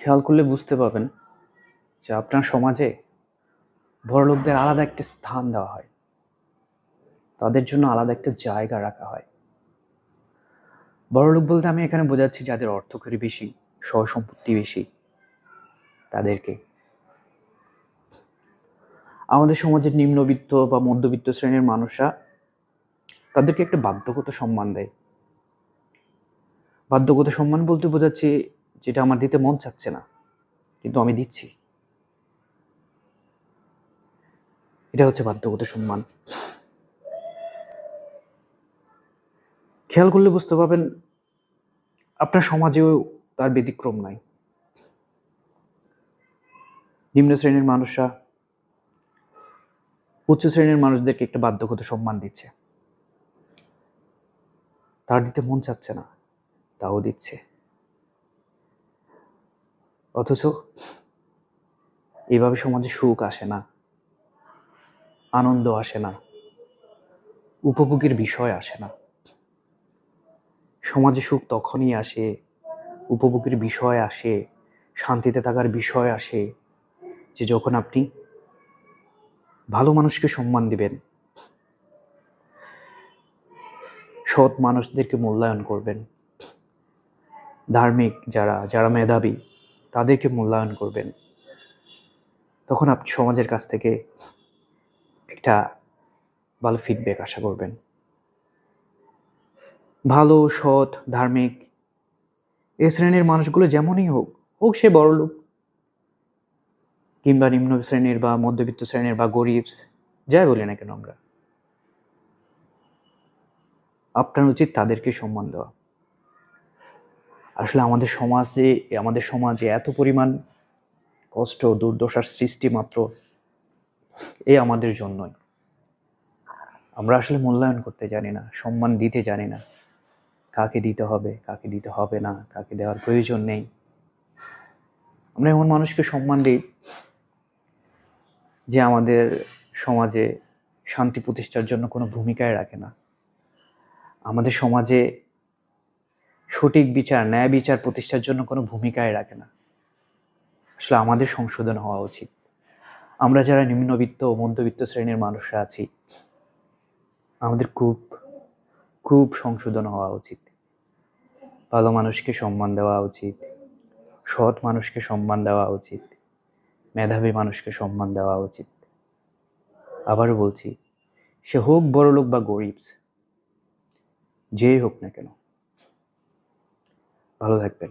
খেয়াল করলে বুঝতে পারবেন যে আপনার সমাজে বড়লোকদের আলাদা একটা স্থান দেওয়া হয়, তাদের জন্য আলাদা একটা জায়গা রাখা হয়। বড়লোক বলতে আমি এখানে বোঝাচ্ছি যাদের অর্থকরী বেশি, সয় সম্পত্তি বেশি, তাদেরকে। আমাদের সমাজের নিম্নবিত্ত বা মধ্যবিত্ত শ্রেণীর মানুষরা তাদেরকে একটা বাধ্যগত সম্মান দেয়। বাধ্যগত সম্মান বলতে বোঝাচ্ছি যেটা আমার দিতে মন চাচ্ছে না, কিন্তু আমি দিচ্ছি, এটা হচ্ছে বাধ্যগত সম্মান। খেয়াল করলে বুঝতে পারবেন আপনার সমাজেও তার ব্যতিক্রম নাই। নিম্ন শ্রেণীর মানুষরা উচ্চ শ্রেণীর মানুষদেরকে একটা বাধ্যগত সম্মান দিচ্ছে, তার দিতে মন চাচ্ছে না, তাও দিচ্ছে। অথচ এইভাবে সমাজে সুখ আসে না, আনন্দ আসে না, উপভোগের বিষয় আসে না। সমাজে সুখ তখনই আসে, উপভোগের বিষয় আসে, শান্তিতে থাকার বিষয় আসে, যে যখন আপনি ভালো মানুষকে সম্মান দিবেন, সৎ মানুষদেরকে মূল্যায়ন করবেন, ধার্মিক যারা মেধাবী তাদেরকে মূল্যায়ন করবেন, তখন আপনি সমাজের কাছ থেকে একটা ভালো ফিডব্যাক আশা করবেন। ভালো, সৎ, ধার্মিক এ শ্রেণীর মানুষগুলো যেমনই হোক, হোক সে বড়লোক কিংবা নিম্ন শ্রেণীর বা মধ্যবিত্ত শ্রেণীর বা গরিব, যাই বলি না কেন, আমরা আপনার উচিত তাদেরকে সম্মান দেওয়া। আসলে আমাদের সমাজে এত পরিমাণ কষ্ট, দুর্দশার সৃষ্টি মাত্র আমাদের জন্যই। আমরা আসলে মূল্যায়ন করতে জানি না, সম্মান দিতে জানি না, কাকে দিতে হবে, কাকে দিতে হবে না, কাকে দেওয়ার প্রয়োজন নেই। আমরা এমন মানুষকে সম্মান দিই যে আমাদের সমাজে শান্তি প্রতিষ্ঠার জন্য কোনো ভূমিকায় রাখে না, আমাদের সমাজে সঠিক বিচার, ন্যায় বিচার প্রতিষ্ঠার জন্য কোনো ভূমিকায় রাখে না। আসলে আমাদের সংশোধন হওয়া উচিত। আমরা যারা নিম্নবিত্ত ও মধ্যবিত্ত শ্রেণীর মানুষরা আছি, আমাদের খুব খুব সংশোধন হওয়া উচিত। ভালো মানুষকে সম্মান দেওয়া উচিত, সৎ মানুষকে সম্মান দেওয়া উচিত, মেধাবী মানুষকে সম্মান দেওয়া উচিত। আবারও বলছি, সে হোক বড়লোক বা গরিব, যেই হোক না কেন। ভালো থাকবেন।